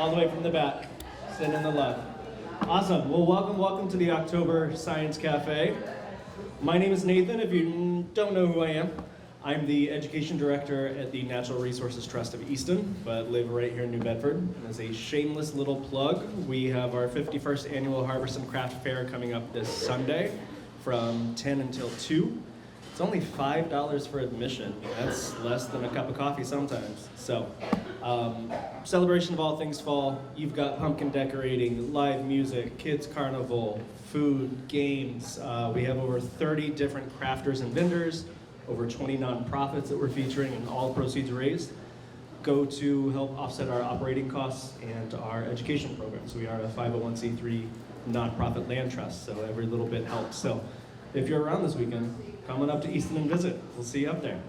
all the way from the back, sitting in the left. Awesome. Well, welcome to the October Science Cafe. My name is Nathan. If you don't know who I am, I'm the Education Director at the Natural Resources Trust of Easton, but live right here in New Bedford. And as a shameless little plug, we have our 51st annual Harvest and Craft Fair coming up this Sunday from 10 until 2. It's only $5 for admission. That's less than a cup of coffee sometimes. So, celebration of all things fall. You've got pumpkin decorating, live music, kids carnival, food, games. We have over 30 different crafters and vendors, over 20 nonprofits that we're featuring, and all proceeds raised go to help offset our operating costs and our education programs. We are a 501c3 nonprofit land trust, so every little bit helps. So if you're around this weekend, come on up to Easton and visit. We'll see you up there.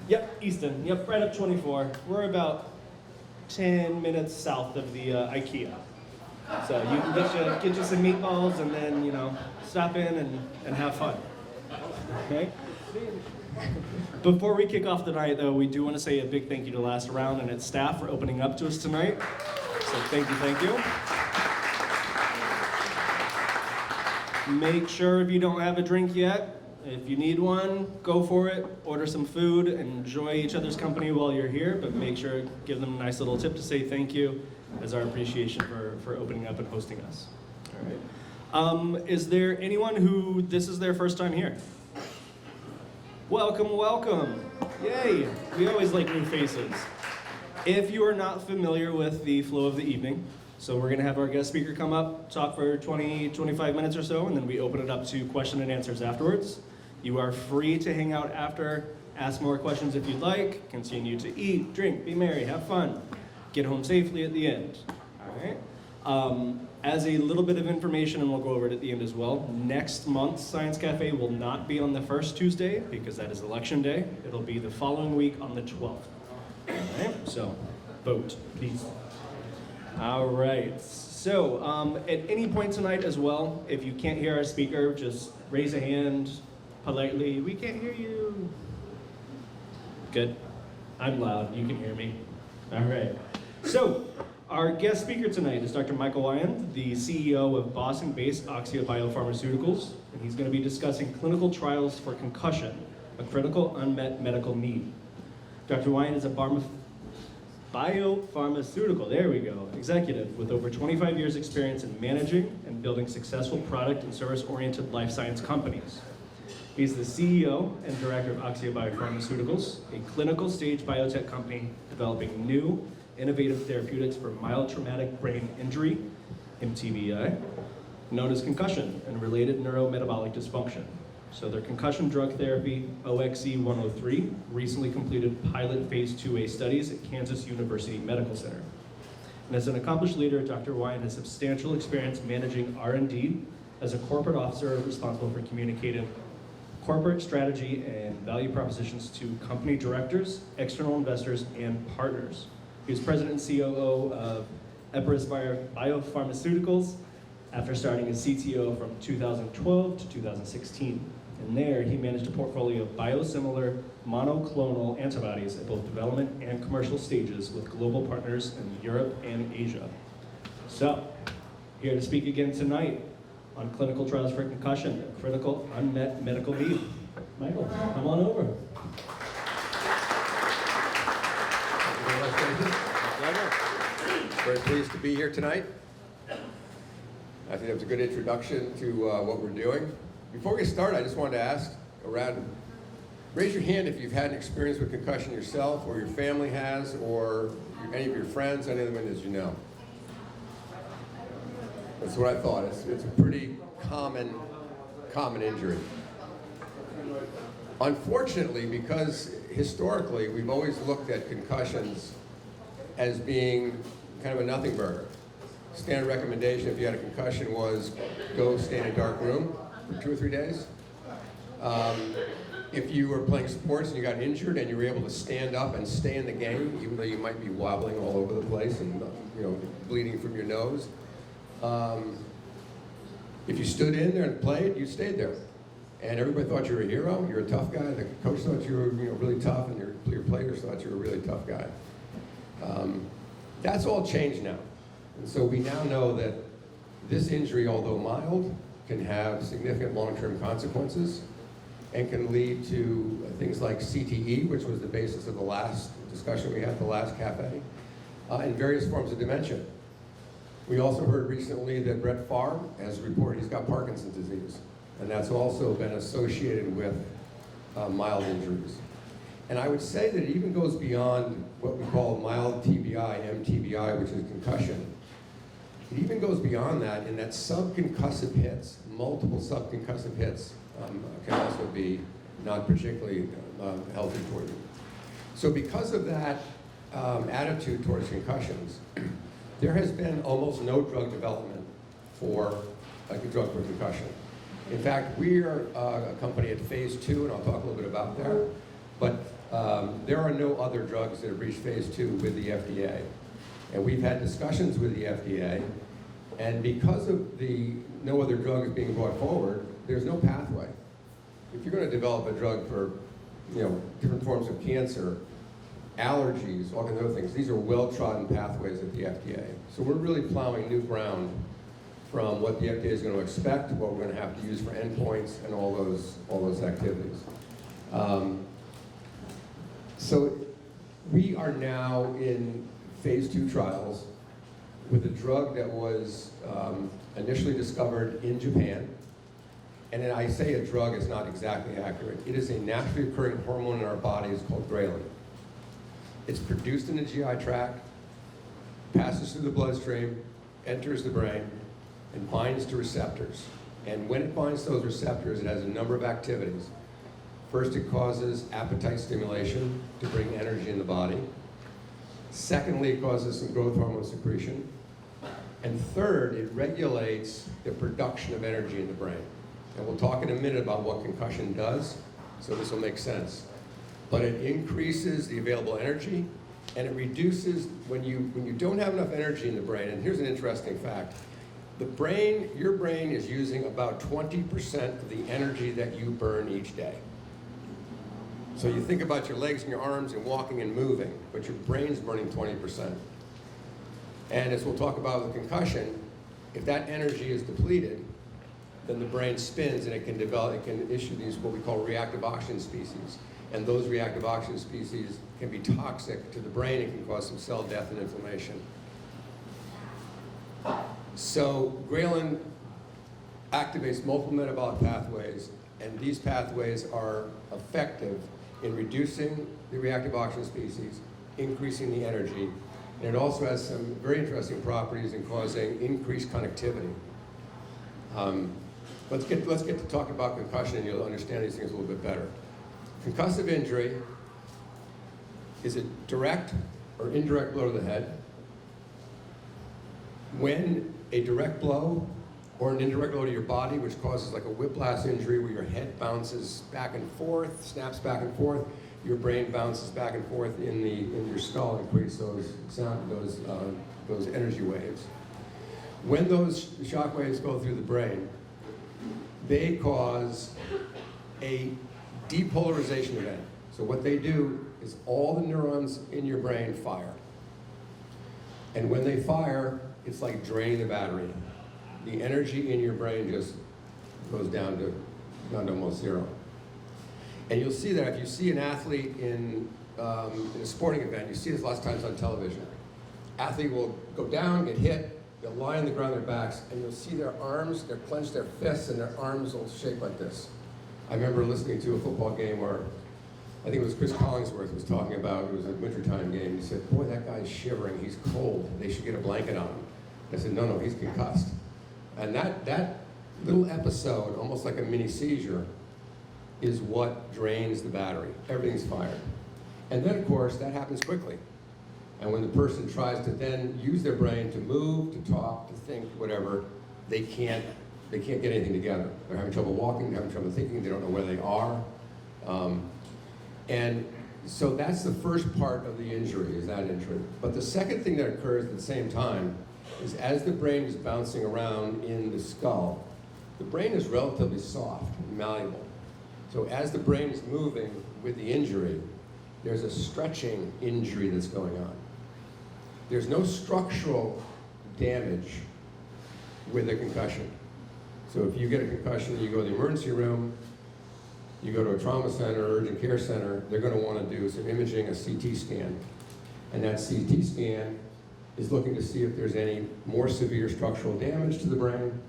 Yep, Easton. Yep, right up 24. We're about 10 minutes south of the IKEA. So you can get you some meatballs and then, stop in and have fun. Okay? Before we kick off the night, though, we do want to say a big thank you to Last Round and its staff for opening up to us tonight. So thank you. Make sure if you don't have a drink yet, if you need one, go for it. Order some food, enjoy each other's company while you're here, but make sure to give them a nice little tip to say thank you as our appreciation for opening up and hosting us. All right. Is there anyone who this is their first time here? Welcome. Yay. We always like new faces. If you are not familiar with the flow of the evening, so we're going to have our guest speaker come up, talk for 20-25 minutes or so, and then we open it up to question and answers afterwards. You are free to hang out after, ask more questions if you'd like, continue to eat, drink, be merry, have fun, get home safely at the end. All right. As a little bit of information, and we'll go over it at the end as well, next month's Science Cafe will not be on the first Tuesday because that is election day. It'll be the following week on the 12th. All right, so vote, please. All right, so at any point tonight as well, if you can't hear our speaker, just raise a hand politely. We can't hear you. Good. I'm loud, you can hear me. All right, so our guest speaker tonight is Dr. Micheal Wyand, the CEO of Boston-based Oxeia Biopharmaceuticals, and he's going to be discussing clinical trials for concussion, a critical unmet medical need. Dr. Wyand is a biopharmaceutical, there we go, executive with over 25 years experience in managing and building successful product and service-oriented life science companies. He's the CEO and director of Oxeia Biopharmaceuticals, a clinical stage biotech company developing new innovative therapeutics for mild traumatic brain injury, MTBI, known as concussion and related neurometabolic dysfunction. So their concussion drug therapy, OXE-103, recently completed pilot phase 2A studies at Kansas University Medical Center. And as an accomplished leader, Dr. Wyand has substantial experience managing R&D as a corporate officer responsible for communicating corporate strategy and value propositions to company directors, external investors, and partners. He was president and COO of Epirus Biopharmaceuticals after starting as CTO from 2012 to 2016. And there, he managed a portfolio of biosimilar monoclonal antibodies at both development and commercial stages with global partners in Europe and Asia. So, here to speak again tonight on clinical trials for concussion, a critical unmet medical need. Micheal, come on over. Very pleased to be here tonight. I think that was a good introduction to what we're doing. Before we start, I just wanted to ask raise your hand if you've had an experience with concussion yourself, or your family has, or any of your friends, any of them as you know. That's what I thought. It's a pretty common injury. Unfortunately, because historically we've always looked at concussions as being kind of a nothing burger. Standard recommendation if you had a concussion was go stay in a dark room for 2 or 3 days. If you were playing sports and you got injured and you were able to stand up and stay in the game, even though you might be wobbling all over the place and bleeding from your nose, if you stood in there and played, you stayed there. And everybody thought you were a hero, you're a tough guy. The coach thought you were really tough, and your players thought you were a really tough guy. That's all changed now. And so we now know that this injury, although mild, can have significant long-term consequences and can lead to things like CTE, which was the basis of the last discussion we had at the last cafe, and various forms of dementia. We also heard recently that Brett Favre has reported he's got Parkinson's disease, and that's also been associated with mild injuries. And I would say that it even goes beyond what we call mild TBI, MTBI, which is concussion. It even goes beyond that in that subconcussive hits, multiple subconcussive hits, can also be not particularly healthy for you. So because of that attitude towards concussions, there has been almost no drug development for a drug for concussion. In fact, we are a company at phase 2, and I'll talk a little bit about that, but there are no other drugs that have reached phase 2 with the FDA. And we've had discussions with the FDA, and because of the no other drugs being brought forward, there's no pathway. If you're going to develop a drug for, different forms of cancer, allergies, all kinds of other things, these are well-trodden pathways at the FDA. So we're really plowing new ground from what the FDA is going to expect, what we're going to have to use for endpoints, and all those activities. So we are now in phase 2 trials with a drug that was initially discovered in Japan. And then I say a drug is not exactly accurate. It is a naturally occurring hormone in our bodies called ghrelin. It's produced in the GI tract, passes through the bloodstream, enters the brain, and binds to receptors. And when it binds to those receptors, it has a number of activities. First, it causes appetite stimulation to bring energy in the body. Secondly, it causes some growth hormone secretion. And third, it regulates the production of energy in the brain. And we'll talk in a minute about what concussion does, so this will make sense. But it increases the available energy, and it reduces when you don't have enough energy in the brain. And here's an interesting fact. Your brain is using about 20% of the energy that you burn each day. So you think about your legs and your arms and walking and moving, but your brain's burning 20%. And as we'll talk about with concussion, if that energy is depleted, then the brain spins and it can issue these what we call reactive oxygen species. And those reactive oxygen species can be toxic to the brain and can cause some cell death and inflammation. So ghrelin activates multiple metabolic pathways, and these pathways are effective in reducing the reactive oxygen species, increasing the energy, and it also has some very interesting properties in causing increased connectivity. Let's get to talk about concussion, and you'll understand these things a little bit better. Concussive injury is a direct or indirect blow to the head. When a direct blow or an indirect blow to your body, which causes like a whiplash injury where your head bounces back and forth, snaps back and forth, your brain bounces back and forth in your skull and creates those energy waves. When those shock waves go through the brain, they cause a depolarization event. So what they do is all the neurons in your brain fire. And when they fire, it's like draining the battery. The energy in your brain just goes down to almost zero. And you'll see that if you see an athlete in a sporting event, you see this lots of times on television. Athlete will go down, get hit, they'll lie on the ground on their backs, and you'll see their arms, they'll clench their fists, and their arms will shake like this. I remember listening to a football game where I think it was Chris Collingsworth was talking about, it was a wintertime game. He said, boy, that guy's shivering, he's cold, they should get a blanket on him. I said, no, he's concussed. And that little episode, almost like a mini seizure, is what drains the battery. Everything's fired. And then, of course, that happens quickly. And when the person tries to then use their brain to move, to talk, to think, whatever, they can't get anything together. They're having trouble walking, they're having trouble thinking, they don't know where they are. And so that's the first part of the injury, is that injury. But the second thing that occurs at the same time is as the brain is bouncing around in the skull, the brain is relatively soft and malleable. So as the brain is moving with the injury, there's a stretching injury that's going on. there's no structural damage with a concussion. So if you get a concussion, you go to the emergency room, you go to a trauma center, urgent care center, they're going to want to do some imaging, a CT scan. And that CT scan is looking to see if there's any more severe structural damage to the brain.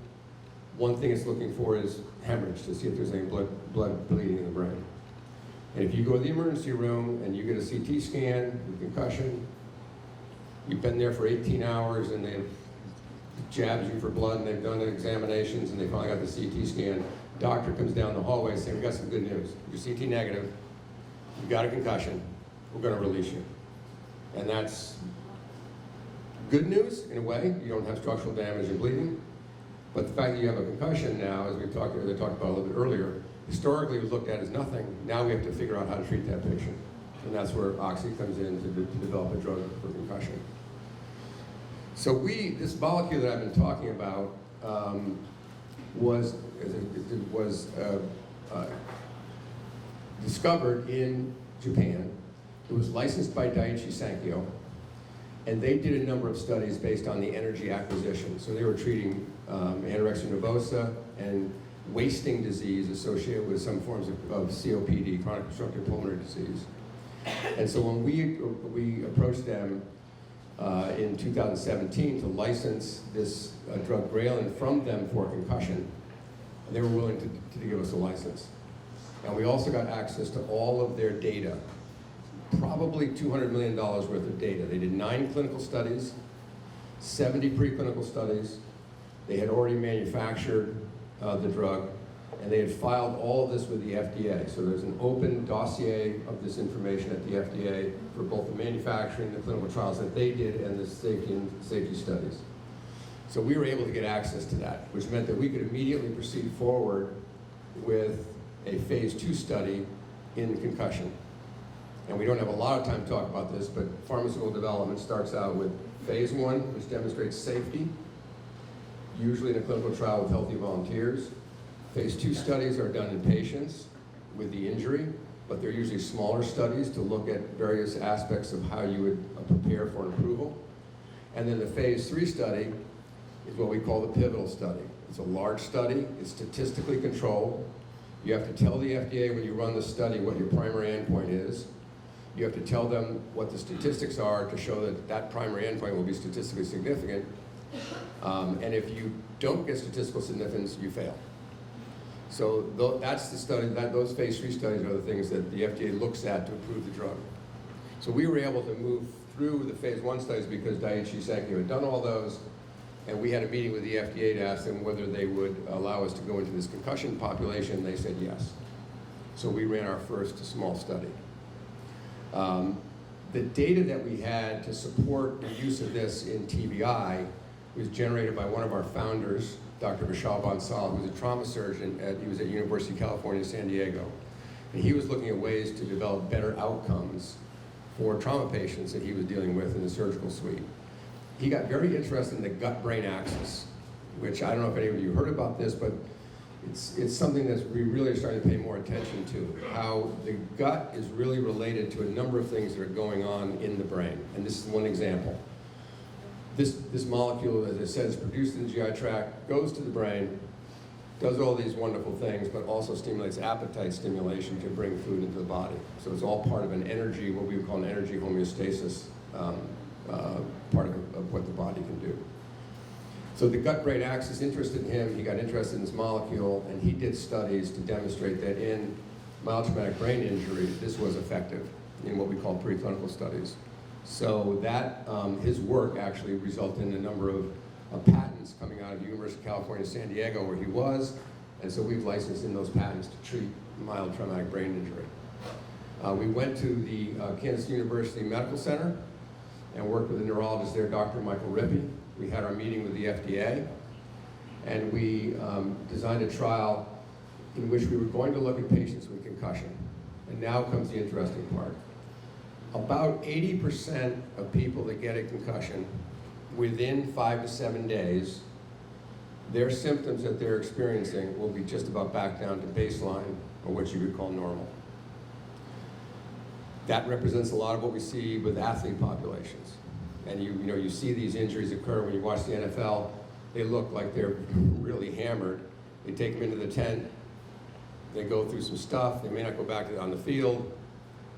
One thing it's looking for is hemorrhage, to see if there's any blood bleeding in the brain. And if you go to the emergency room and you get a CT scan with concussion, you've been there for 18 hours and they've jabbed you for blood and they've done the examinations and they finally got the CT scan, doctor comes down the hallway saying, "We got some good news. You're CT negative, you got a concussion, we're going to release you." And that's good news in a way. You don't have structural damage and bleeding. But the fact that you have a concussion now, as they talked about a little bit earlier, historically was looked at as nothing. Now we have to figure out how to treat that patient. And that's where Oxeia comes in to develop a drug for concussion. So this molecule that I've been talking about was discovered in Japan. It was licensed by Daiichi Sankyo, and they did a number of studies based on the energy acquisition. So they were treating anorexia nervosa and wasting disease associated with some forms of COPD, chronic obstructive pulmonary disease. And so when we approached them in 2017 to license this drug Grelin from them for concussion, they were willing to give us a license. And we also got access to all of their data, probably $200 million worth of data. They did 9 clinical studies, 70 preclinical studies. They had already manufactured the drug, and they had filed all of this with the FDA. So there's an open dossier of this information at the FDA for both the manufacturing, the clinical trials that they did, and the safety studies. So we were able to get access to that, which meant that we could immediately proceed forward with a phase 2 study in concussion. And we don't have a lot of time to talk about this, but pharmaceutical development starts out with phase 1, which demonstrates safety, usually in a clinical trial with healthy volunteers. Phase 2 studies are done in patients with the injury, but they're usually smaller studies to look at various aspects of how you would prepare for an approval. And then the phase 3 study is what we call the pivotal study. It's a large study, it's statistically controlled. You have to tell the FDA when you run the study what your primary endpoint is. You have to tell them what the statistics are to show that that primary endpoint will be statistically significant. And if you don't get statistical significance, you fail. So that's the study, those phase 3 studies are the things that the FDA looks at to approve the drug. So we were able to move through the phase 1 studies because Daiichi Sankyo had done all those, and we had a meeting with the FDA to ask them whether they would allow us to go into this concussion population. They said yes. So we ran our first small study. The data that we had to support the use of this in TBI was generated by one of our founders, Dr. Micheal, who was a trauma surgeon. He was at University of California, San Diego. And he was looking at ways to develop better outcomes for trauma patients that he was dealing with in the surgical suite. He got very interested in the gut-brain axis, which I don't know if any of you heard about this, but it's something that we really are starting to pay more attention to, how the gut is really related to a number of things that are going on in the brain. And this is one example. This molecule, as I said, is produced in the GI tract, goes to the brain, does all these wonderful things, but also stimulates appetite stimulation to bring food into the body. So it's all part of an energy, what we would call an energy homeostasis, part of what the body can do. So the gut-brain axis interested him. He got interested in this molecule, and he did studies to demonstrate that in mild traumatic brain injury, this was effective in what we call preclinical studies. So that, his work actually resulted in a number of patents coming out of the University of California, San Diego, where he was, and so we've licensed in those patents to treat mild traumatic brain injury. We went to the Kansas University Medical Center and worked with a neurologist there, Dr. Micheal. We had our meeting with the FDA, and we designed a trial in which we were going to look at patients with concussion. And now comes the interesting part. About 80% of people that get a concussion, within 5 to 7 days, their symptoms that they're experiencing will be just about back down to baseline, or what you would call normal. That represents a lot of what we see with athlete populations. And you see these injuries occur when you watch the NFL. They look like they're really hammered. They take them into the tent. They go through some stuff. They may not go back on the field,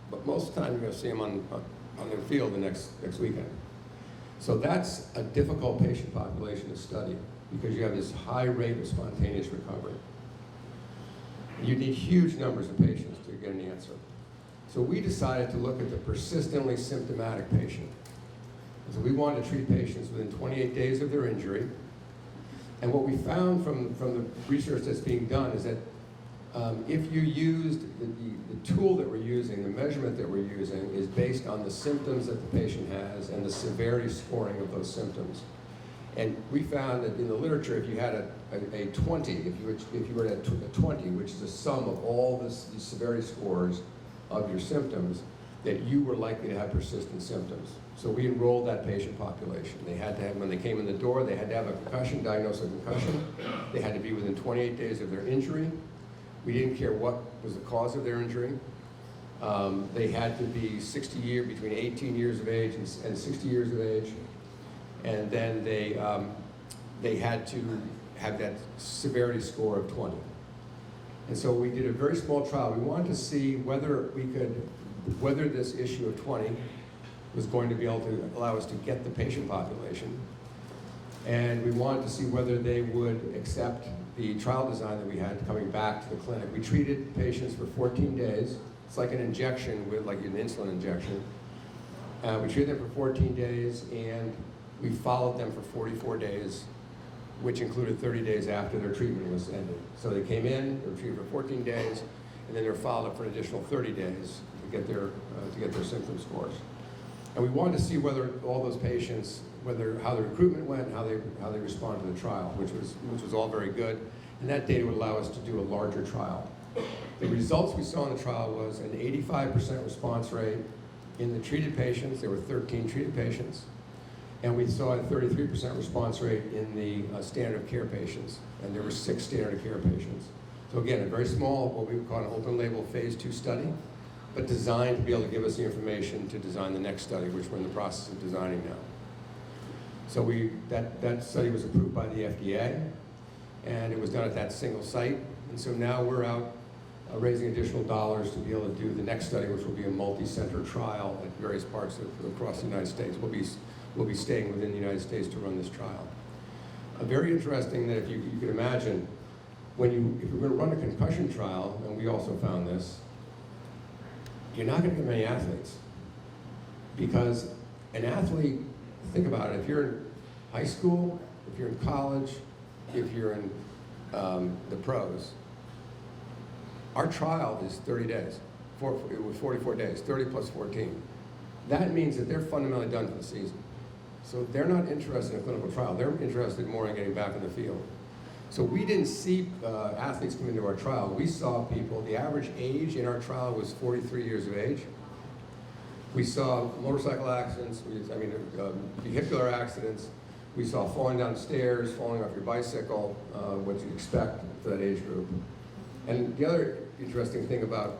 but most of the time you're going to see them on the field the next weekend. So that's a difficult patient population to study because you have this high rate of spontaneous recovery. You need huge numbers of patients to get an answer. So we decided to look at the persistently symptomatic patient. So we wanted to treat patients within 28 days of their injury. And what we found from the research that's being done is that if you used the tool that we're using, the measurement that we're using is based on the symptoms that the patient has and the severity scoring of those symptoms. And we found that in the literature, if you had a 20, if you were at a 20, which is a sum of all these severity scores of your symptoms, that you were likely to have persistent symptoms. So we enrolled that patient population. They had to have, when they came in the door, they had to have a concussion, diagnosis of concussion. They had to be within 28 days of their injury. We didn't care what was the cause of their injury. They had to be between 18 years of age and 60 years of age. And then they had to have that severity score of 20. And so we did a very small trial. We wanted to see whether this issue of 20 was going to be able to allow us to get the patient population. And we wanted to see whether they would accept the trial design that we had coming back to the clinic. We treated patients for 14 days. It's like an injection, like an insulin injection. We treated them for 14 days, and we followed them for 44 days, which included 30 days after their treatment was ended. So they came in, they were treated for 14 days, and then they were followed up for an additional 30 days to get their symptom scores. And we wanted to see whether all those patients, how the recruitment went, how they responded to the trial, which was all very good. And that data would allow us to do a larger trial. The results we saw in the trial was an 85% response rate in the treated patients. There were 13 treated patients. And we saw a 33% response rate in the standard of care patients. And there were 6 standard of care patients. So again, a very small, what we would call an open label phase 2 study, but designed to be able to give us the information to design the next study, which we're in the process of designing now. So that study was approved by the FDA, and it was done at that single site. And so now we're out raising additional dollars to be able to do the next study, which will be a multi-center trial at various parts across the United States. We'll be staying within the United States to run this trial. Very interesting that if you could imagine, if you're going to run a concussion trial, and we also found this, you're not going to get many athletes. Because an athlete, think about it, if you're in high school, if you're in college, if you're in the pros, our trial is 30 days. It was 44 days, 30 plus 14. That means that they're fundamentally done for the season. So they're not interested in a clinical trial. They're interested more in getting back in the field. So we didn't see athletes come into our trial. We saw people, the average age in our trial was 43 years of age. We saw motorcycle accidents, vehicular accidents. We saw falling down stairs, falling off your bicycle, what you'd expect for that age group. And the other interesting thing about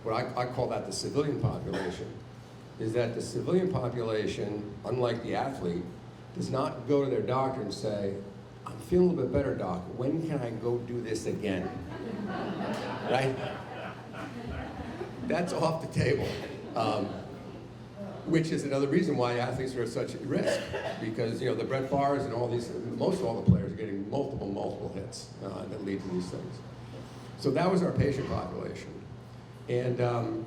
what I call that the civilian population is that the civilian population, unlike the athlete, does not go to their doctor and say, I'm feeling a little bit better, doc. When can I go do this again? Right? That's off the table. Which is another reason why athletes are at such risk, because the Brett Favres and most all the players are getting multiple hits that lead to these things. So that was our patient population, and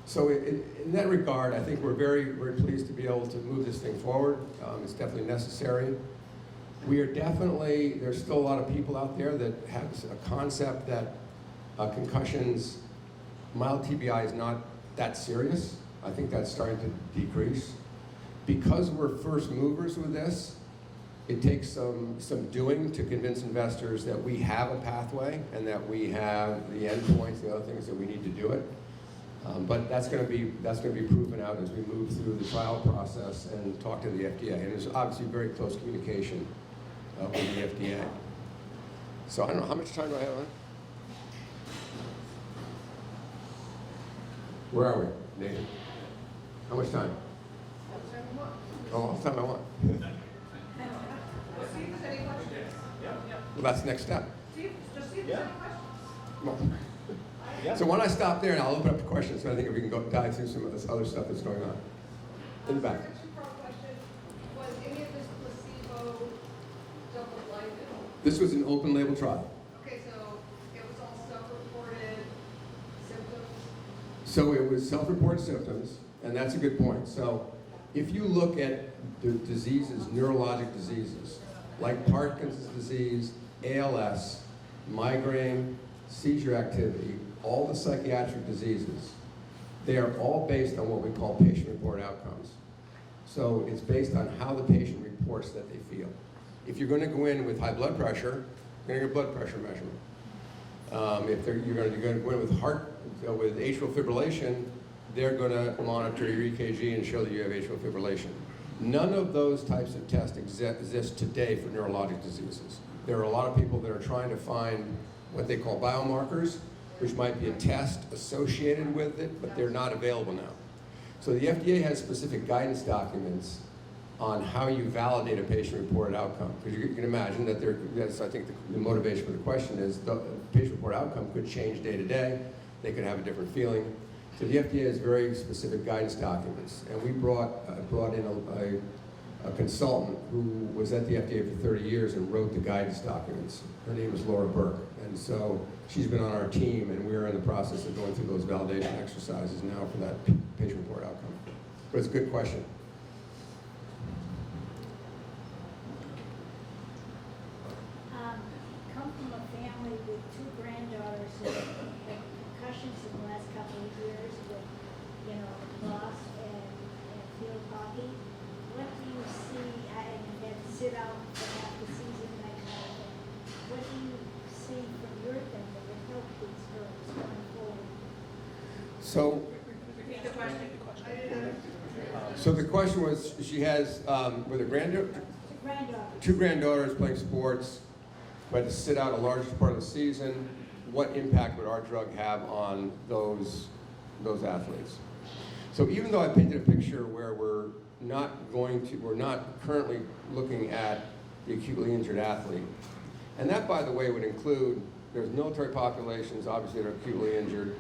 so in that regard, I think we're very pleased to be able to move this thing forward. It's definitely necessary. There's still a lot of people out there that have a concept that concussions, mild TBI is not that serious. I think that's starting to decrease. Because we're first movers with this, it takes some doing to convince investors that we have a pathway and that we have the endpoints, the other things that we need to do it. But that's going to be proven out as we move through the trial process and talk to the FDA. And there's obviously very close communication with the FDA. So I don't know, how much time do I have on? Where are we, Nathan? How much time? all the time I want. Well, that's the next step. Well, so when I stop there, and I'll open up to questions, so I think we can go dive through some of this other stuff that's going on. In the back. Was any of this placebo double-blinded? This was an open label trial. Okay, so it was all self-reported symptoms? So it was self-reported symptoms, and that's a good point. So if you look at the diseases, neurologic diseases, like Parkinson's disease, ALS, migraine, seizure activity, all the psychiatric diseases, they are all based on what we call patient-reported outcomes. So it's based on how the patient reports that they feel. If you're going to go in with high blood pressure, you're going to get a blood pressure measurement. If you're going to go in with with atrial fibrillation, they're going to monitor your EKG and show that you have atrial fibrillation. None of those types of tests exist today for neurologic diseases. There are a lot of people that are trying to find what they call biomarkers, which might be a test associated with it, but they're not available now. So the FDA has specific guidance documents on how you validate a patient-reported outcome. Because you can imagine that that's, I think, the motivation for the question is the patient-reported outcome could change day to day. They could have a different feeling. So the FDA has very specific guidance documents. And we brought in a consultant who was at the FDA for 30 years and wrote the guidance documents. Her name is Laura Burke. And so she's been on our team, and we're in the process of going through those validation exercises now for that patient-reported outcome. But it's a good question. Come from a family with two granddaughters who had concussions in the last couple of years with, lost and field hockey. What do you see, and then sit out for half the season, that kind of thing. What do you see from your thing that would help these girls going forward? So, Repeat the question. so the question was, she has, with her two granddaughters playing sports, but to sit out a large part of the season, what impact would our drug have on those athletes? So even though I painted a picture where we're not currently looking at the acutely injured athlete, and that, by the way, would include, there's military populations, obviously, that are acutely injured.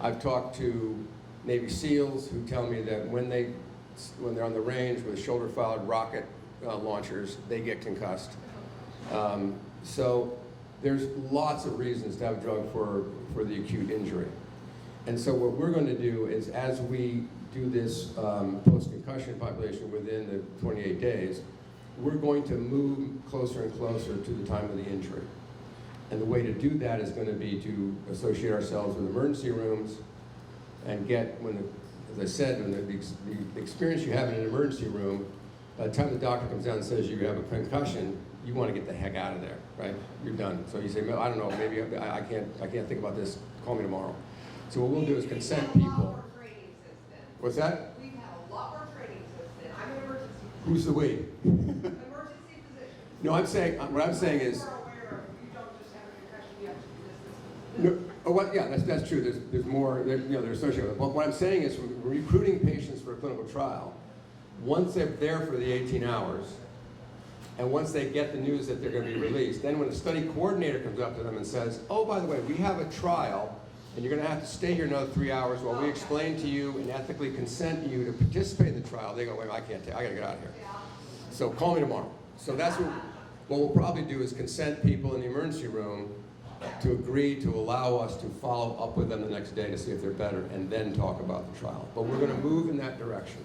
I've talked to Navy SEALs who tell me that when they're on the range with shoulder-fired rocket launchers, they get concussed. So there's lots of reasons to have a drug for the acute injury. And so what we're going to do is, as we do this post-concussion population within the 28 days, we're going to move closer and closer to the time of the injury. And the way to do that is going to be to associate ourselves with emergency rooms and get, as I said, when the experience you have in an emergency room, by the time the doctor comes down and says you have a concussion, you want to get the heck out of there, right? You're done. So you say, I don't know, maybe I can't think about this, call me tomorrow. So what we'll do is consent people. What's that? We've had a lot more training since then. I'm an emergency physician. Who's the we? Emergency physician. No, what I'm saying is, We're aware of, you don't just have a concussion, you have to do this. no, yeah, that's true. There's more, they're associated with it. But what I'm saying is, we're recruiting patients for a clinical trial. Once they're there for the 18 hours, and once they get the news that they're going to be released, then when the study coordinator comes up to them and says, oh, by the way, we have a trial, and you're going to have to stay here another 3 hours while we explain to you and ethically consent you to participate in the trial, they go, wait, I got to get out of here. So call me tomorrow. So that's what we'll probably do is consent people in the emergency room to agree to allow us to follow up with them the next day to see if they're better and then talk about the trial. But we're going to move in that direction.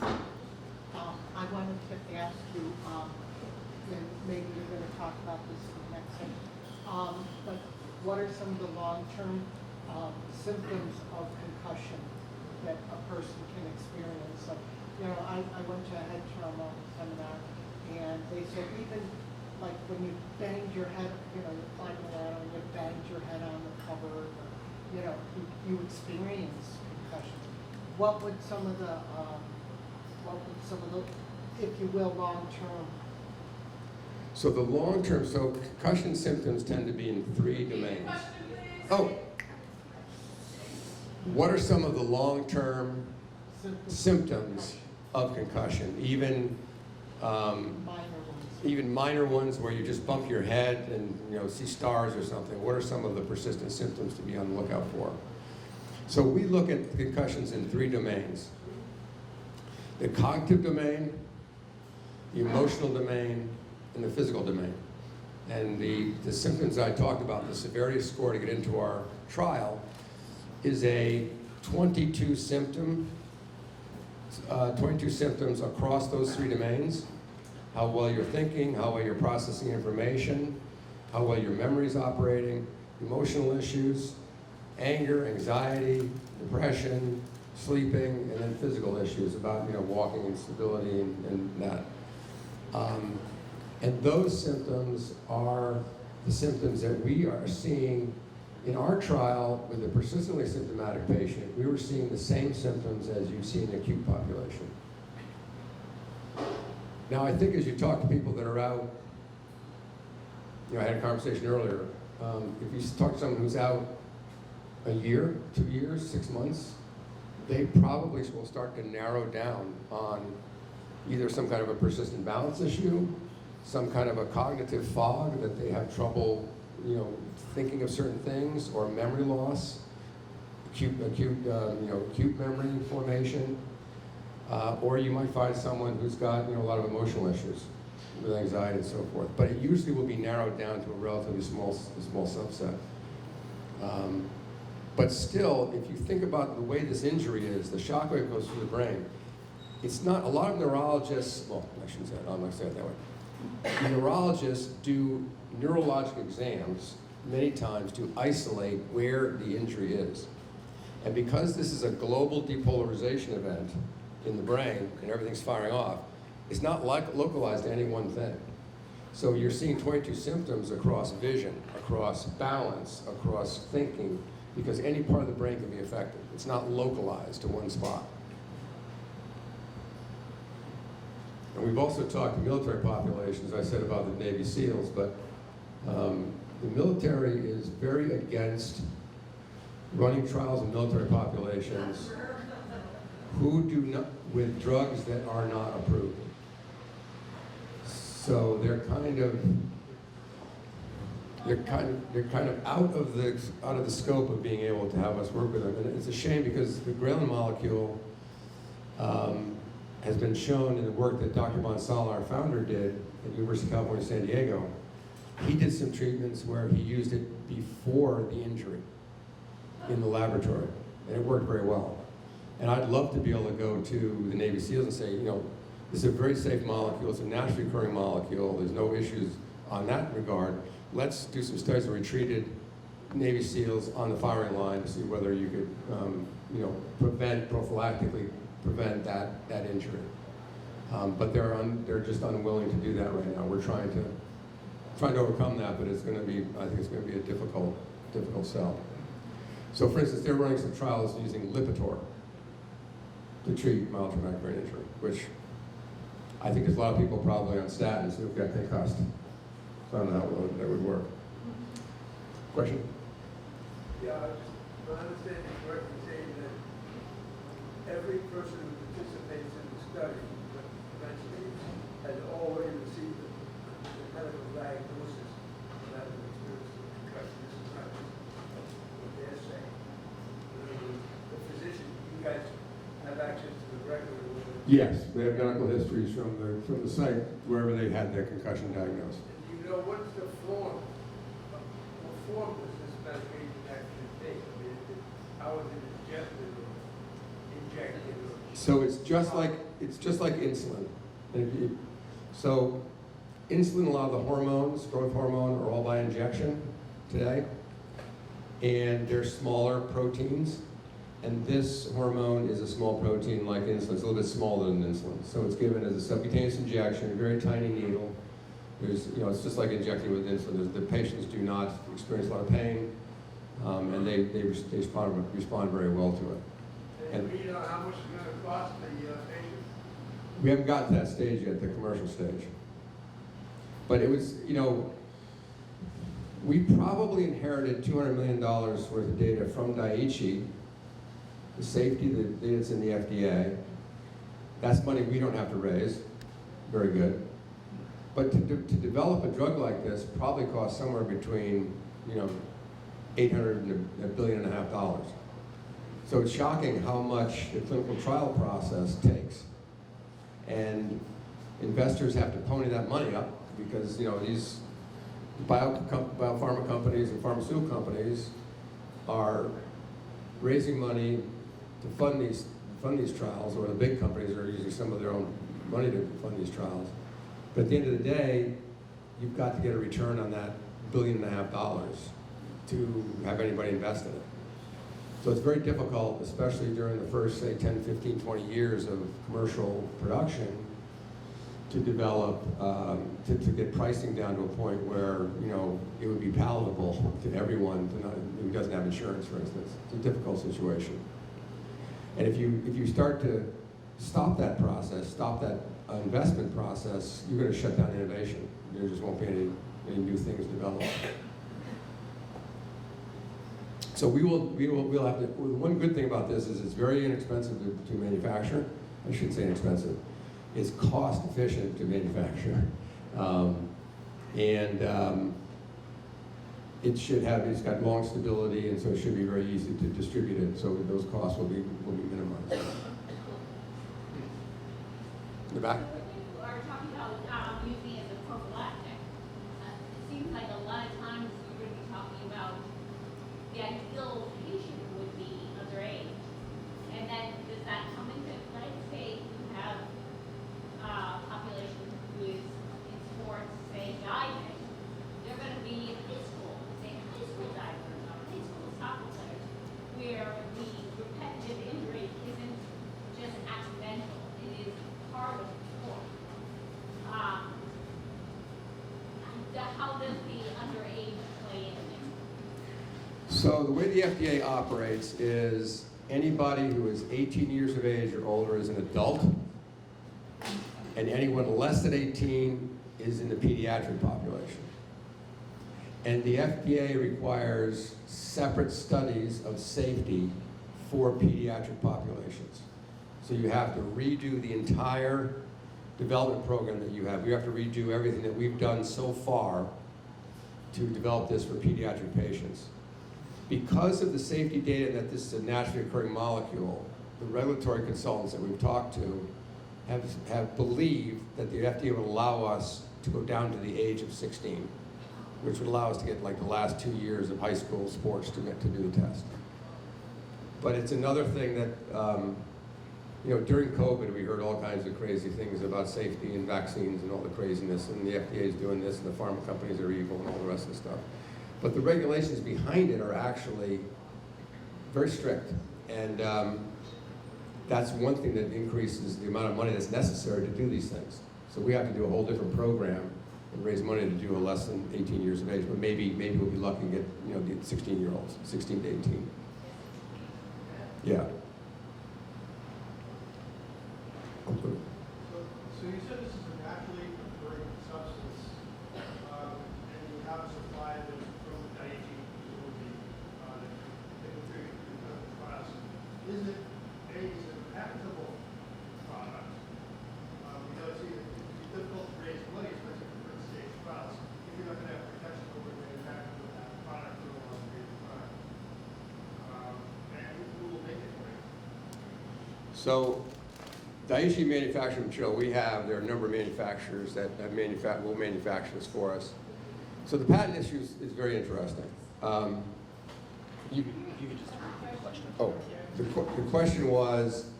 I wanted to ask you, and maybe you're going to talk about this in the next thing, but what are some of the long-term symptoms of concussion that a person can experience? So, I went to a head trauma seminar, and they said even like when you banged your head, you're climbing a ladder and you banged your head on the cupboard, or, you experience concussion. What would some of the if you will, long-term? So the long-term, concussion symptoms tend to be in 3 domains. Oh, what are some of the long-term symptoms of concussion, even minor ones where you just bump your head and see stars or something. What are some of the persistent symptoms to be on the lookout for? So we look at concussions in 3 domains: the cognitive domain, the emotional domain, and the physical domain. And the symptoms I talked about, the severity score to get into our trial, is a 22 symptoms across those 3 domains: how well you're thinking, how well you're processing information, how well your memory is operating, emotional issues, anger, anxiety, depression, sleeping, and then physical issues about walking and stability and that. And those symptoms are the symptoms that we are seeing in our trial with a persistently symptomatic patient. We were seeing the same symptoms as you see in the acute population. Now, I think as you talk to people that are out, I had a conversation earlier, if you talk to someone who's out a year, 2 years, 6 months, they probably will start to narrow down on either some kind of a persistent balance issue, some kind of a cognitive fog that they have trouble, thinking of certain things, or memory loss, acute memory formation, or you might find someone who's got a lot of emotional issues with anxiety and so forth. But it usually will be narrowed down to a relatively small subset. But still, if you think about the way this injury is, the shock wave goes through the brain. It's not, a lot of neurologists, well, I shouldn't say it, I'm not saying it that way. Neurologists do neurologic exams many times to isolate where the injury is. And because this is a global depolarization event in the brain and everything's firing off, it's not localized to any one thing. So you're seeing 22 symptoms across vision, across balance, across thinking, because any part of the brain can be affected. It's not localized to one spot. And we've also talked to military populations, I said about the Navy SEALs, but the military is very against running trials in military populations who do not, with drugs that are not approved. So they're kind of out of the scope of being able to have us work with them. And it's a shame because the ghrelin molecule has been shown in the work that Dr. Bonsall, our founder, did at University of California, San Diego. He did some treatments where he used it before the injury in the laboratory, and it worked very well. And I'd love to be able to go to the Navy SEALs and say, this is a very safe molecule, it's a naturally occurring molecule, there's no issues on that regard. Let's do some studies where we treated Navy SEALs on the firing line to see whether you could, prophylactically prevent that injury. But they're just unwilling to do that right now. We're trying to overcome that, but it's going to be, I think it's going to be a difficult sell. So for instance, they're running some trials using Lipitor to treat mild traumatic brain injury, which I think there's a lot of people probably on statins who've got concussed. So I don't know how well that would work. Question? Yeah, if I understand you correctly, saying that every person who participates in the study eventually has already received the medical diagnosis of that experience of concussion. This is not just what they're saying. The physician, you guys have access to the record. Yes, they have medical histories from the site wherever they had their concussion diagnosed. Do you know what's the form? What form does this medication actually take? I mean, how is it ingested or injected? So it's just like insulin. So insulin, a lot of the hormones, growth hormone, are all by injection today, and they're smaller proteins. And this hormone is a small protein like insulin. It's a little bit smaller than insulin. So it's given as a subcutaneous injection, a very tiny needle. It's just like injecting with insulin. The patients do not experience a lot of pain, and they respond very well to it. And do you know how much it's going to cost the patient? We haven't gotten to that stage yet, the commercial stage. But it was, we probably inherited $200 million worth of data from Daiichi, the safety, the data that's in the FDA, That's money we don't have to raise. Very good. But to develop a drug like this probably costs somewhere between, you know, $800 and $1.5 billion. So it's shocking how much the clinical trial process takes. And investors have to pony that money up because, you know, these biopharma companies and pharmaceutical companies are raising money to fund these trials, or the big companies are using some of their own money to fund these trials. But at the end of the day, you've got to get a return on that $1.5 billion to have anybody invest in it. So it's very difficult, especially during the first, say, 10, 15, 20 years of commercial production, to develop, to get pricing down to a point where, you know, it would be palatable to everyone who doesn't have insurance, for instance. It's a difficult situation. And if you start to stop that process, stop that investment process, you're going to shut down innovation. There just won't be any new things developed. So we'll have to, one good thing about this is it's very inexpensive to manufacture. I shouldn't say inexpensive. It's cost efficient to manufacture. It's got long stability, and so it should be very easy to distribute it, so those costs will be minimized. In the back? When you are talking about using it as a prophylactic, it seems like a lot of times you're going to be talking about the ideal patient would be underage. And then does that come into play? Say you have a population who is in sports, say diving, they're going to be in high school, say high school divers or high school soccer players, where the repetitive injury isn't just accidental, it is part of the sport. How does the underage play in there? So the way the FDA operates is anybody who is 18 years of age or older is an adult, and anyone less than 18 is in the pediatric population. And the FDA requires separate studies of safety for pediatric populations. So you have to redo the entire development program that you have. You have to redo everything that we've done so far to develop this for pediatric patients. Because of the safety data that this is a naturally occurring molecule, the regulatory consultants that we've talked to have believed that the FDA would allow us to go down to the age of 16, which would allow us to get like the last 2 years of high school sports to do the test. But it's another thing that, you know, during COVID, we heard all kinds of crazy things about safety and vaccines and all the craziness, and the FDA is doing this, and the pharma companies are evil, and all the rest of the stuff. But the regulations behind it are actually very strict, and that's one thing that increases the amount of money that's necessary to do these things. So we have to do a whole different program and raise money to do a less than 18 years of age, but maybe we'll be lucky to get, you know, the 16-year-olds, 16 to 18. Yeah. So you said this is a naturally occurring substance, and you have supplied it from the Daiichi facility that contribute to the trials. Is it a patentable product? Because it's difficult to raise money, especially for early-stage trials, if you're not going to have protection over the manufacturing of that product for a long period of time. And who will make it for you? So Daiichi manufacturing material there are a number of manufacturers that will manufacture this for us. So the patent issue is very interesting. You could just repeat the question. Oh, the question was,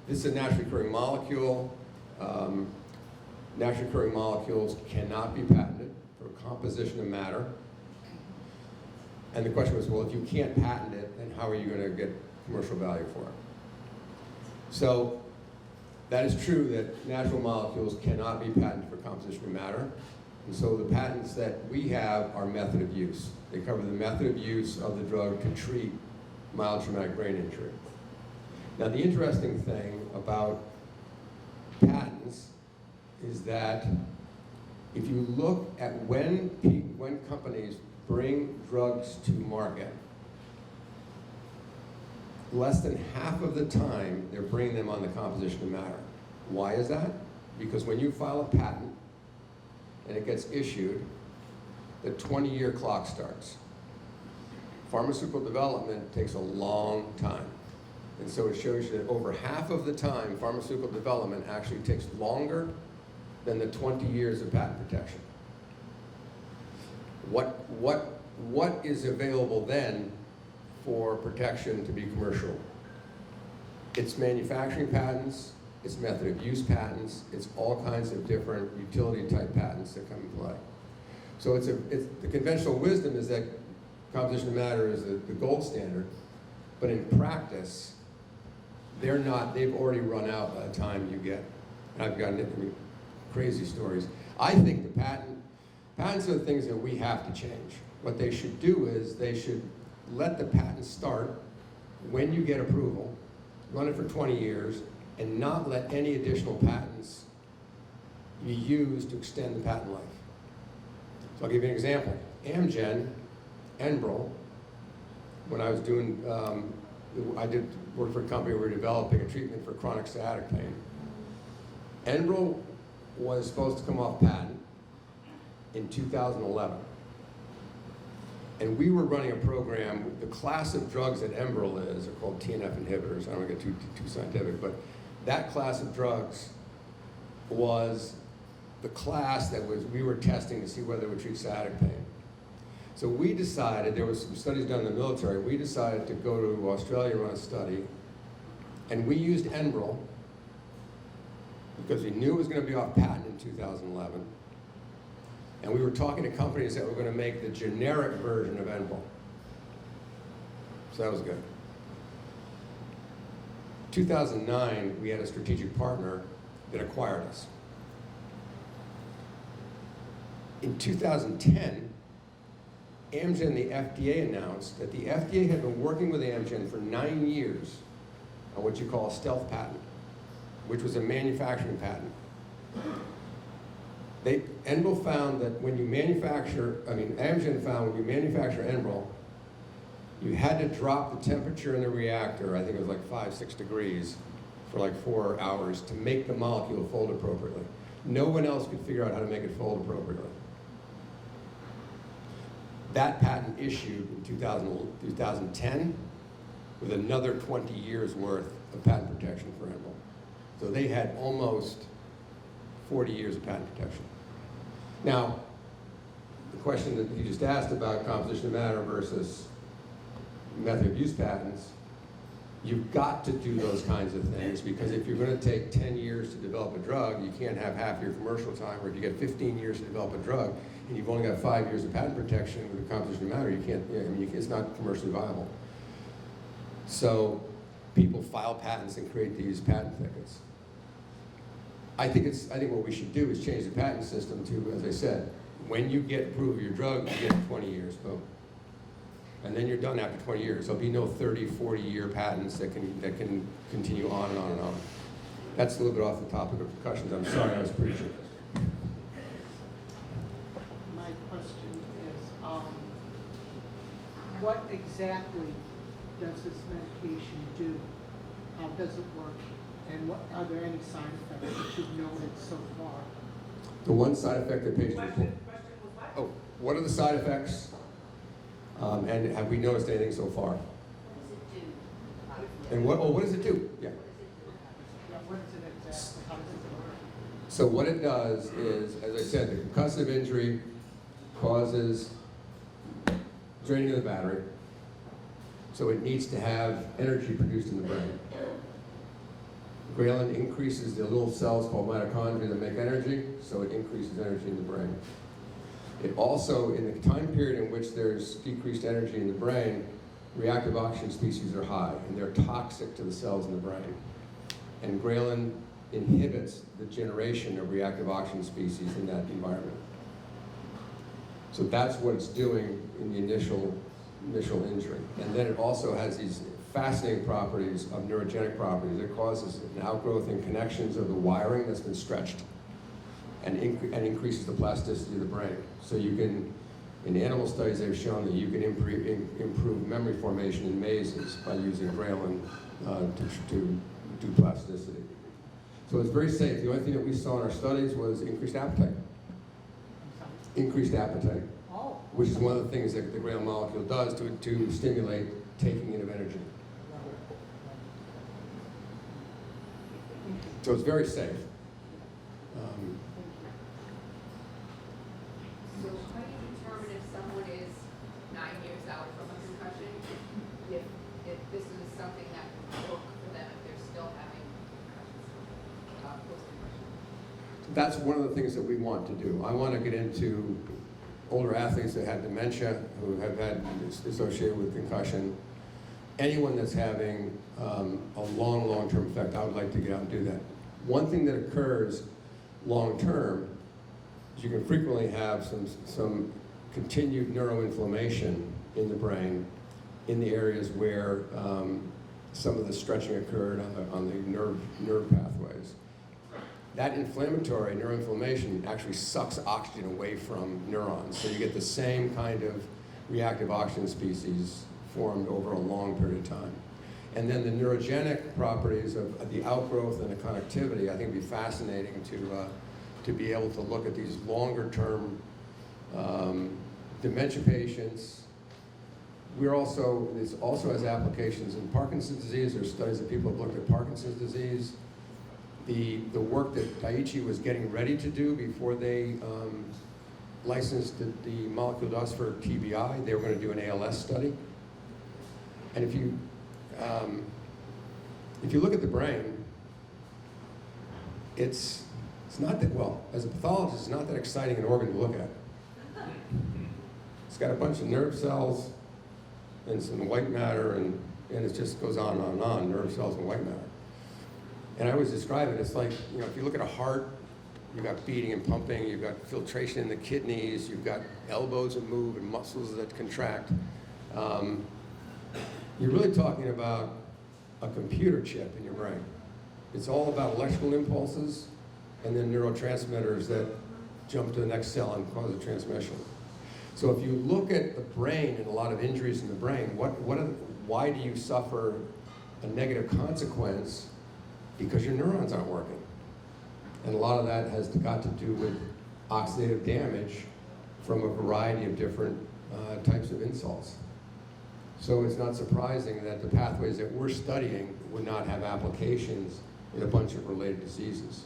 this is a naturally occurring molecule. Naturally occurring molecules cannot be patented for composition of matter. And the question was, well, if you can't patent it, then how are you going to get commercial value for it? So that is true that natural molecules cannot be patented for composition of matter. And so the patents that we have are method of use. They cover the method of use of the drug to treat mild traumatic brain injury. Now the interesting thing about patents is that if you look at when companies bring drugs to market, less than half of the time they're bringing them on the composition of matter. Why is that? Because when you file a patent and it gets issued, the 20-year clock starts. Pharmaceutical development takes a long time. And so it shows you that over half of the time, pharmaceutical development actually takes longer than the 20 years of patent protection. What is available then for protection to be commercial? It's manufacturing patents, it's method of use patents, it's all kinds of different utility type patents that come into play. So the conventional wisdom is that composition of matter is the gold standard, but in practice, they've already run out by the time you get, and I've gotten crazy stories. I think the patents are the things that we have to change. What they should do is they should let the patent start when you get approval, run it for 20 years, and not let any additional patents be used to extend the patent life. So I'll give you an example. Amgen, Enbrel, when I was doing, I did work for a company where we were developing a treatment for chronic sciatic pain. Enbrel was supposed to come off patent in 2011. And we were running a program, the class of drugs that Enbrel is are called TNF inhibitors. I don't want to get too scientific, but that class of drugs was the class that we were testing to see whether it would treat sciatic pain. So we decided, there was some studies done in the military, we decided to go to Australia, run a study, and we used Enbrel because we knew it was going to be off patent in 2011. And we were talking to companies that were going to make the generic version of Enbrel. So that was good. 2009, we had a strategic partner that acquired us. In 2010, Amgen, the FDA, announced that the FDA had been working with Amgen for 9 years on what you call a stealth patent, which was a manufacturing patent. Enbrel found that when you manufacture, Amgen found when you manufacture Enbrel, you had to drop the temperature in the reactor, I think it was like 5-6 degrees, for like 4 hours to make the molecule fold appropriately. No one else could figure out how to make it fold appropriately. That patent issued in 2010 with another 20 years worth of patent protection for Enbrel. So they had almost 40 years of patent protection. Now, the question that you just asked about composition of matter versus method of use patents, you've got to do those kinds of things, because if you're going to take 10 years to develop a drug, you can't have half your commercial time, or if you get 15 years to develop a drug, and you've only got 5 years of patent protection with the composition of matter, you can't, it's not commercially viable. So people file patents and create these patent thickets. I think what we should do is change the patent system to, as I said, when you get approval of your drug, you get 20 years, boom. And then you're done after 20 years. There'll be no 30, 40-year patents that can continue on and on and on. That's a little bit off the topic of concussions. I'm sorry, I was preaching. My question is, what exactly does this medication do? How does it work? And are there any side effects that you've noted so far? The one side effect that patients report. Oh, what are the side effects? And have we noticed anything so far? What does it do? And what does it do? Yeah. What is it exactly? How does it work? So what it does is, as I said, the concussive injury causes draining of the battery. So it needs to have energy produced in the brain. Ghrelin increases the little cells called mitochondria that make energy, so it increases energy in the brain. It also, in the time period in which there's decreased energy in the brain, reactive oxygen species are high, and they're toxic to the cells in the brain. And ghrelin inhibits the generation of reactive oxygen species in that environment. So that's what it's doing in the initial injury. And then it also has these fascinating properties of neurogenic properties. It causes an outgrowth in connections of the wiring that's been stretched, and increases the plasticity of the brain. So you can, in animal studies, they've shown that you can improve memory formation in mazes by using ghrelin to do plasticity. So it's very safe. The only thing that we saw in our studies was increased appetite. Increased appetite, Oh. which is one of the things that the Grail molecule does to stimulate taking in of energy. So it's very safe. So how do you determine if someone is 9 years out from a concussion, if this is something that would work for them if they're still having concussions, post-concussion? That's one of the things that we want to do. I want to get into older athletes that have dementia, who have had associated with concussion. Anyone that's having a long-term effect, I would like to get out and do that. One thing that occurs long-term is you can frequently have some continued neuroinflammation in the brain in the areas where some of the stretching occurred on the nerve pathways. That inflammatory neuroinflammation actually sucks oxygen away from neurons, so you get the same kind of reactive oxygen species formed over a long period of time. And then the neurogenic properties of the outgrowth and the connectivity, I think, would be fascinating to be able to look at these longer-term dementia patients. This also has applications in Parkinson's disease. There's studies that people have looked at Parkinson's disease. The work that Daiichi was getting ready to do before they licensed the molecule to us for TBI, they were going to do an ALS study. And if you look at the brain, it's not that, well, as a pathologist, it's not that exciting an organ to look at. It's got a bunch of nerve cells and some white matter, and it just goes on and on and on, nerve cells and white matter. And I always describe it, it's like, if you look at a heart, you've got beating and pumping, you've got filtration in the kidneys, you've got elbows that move and muscles that contract. You're really talking about a computer chip in your brain. It's all about electrical impulses and then neurotransmitters that jump to the next cell and cause a transmission. So if you look at the brain and a lot of injuries in the brain, why do you suffer a negative consequence? Because your neurons aren't working. And a lot of that has got to do with oxidative damage from a variety of different types of insults. So it's not surprising that the pathways that we're studying would not have applications in a bunch of related diseases.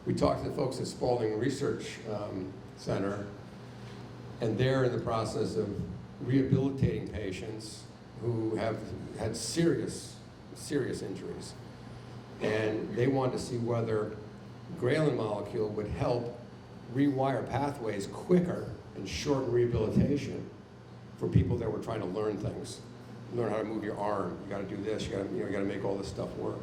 We talked to the folks at Spaulding Research Center, and they're in the process of rehabilitating patients who have had serious injuries. And they want to see whether ghrelin molecule would help rewire pathways quicker and shorten rehabilitation for people that were trying to learn things. Learn how to move your arm, you gotta do this, you gotta make all this stuff work.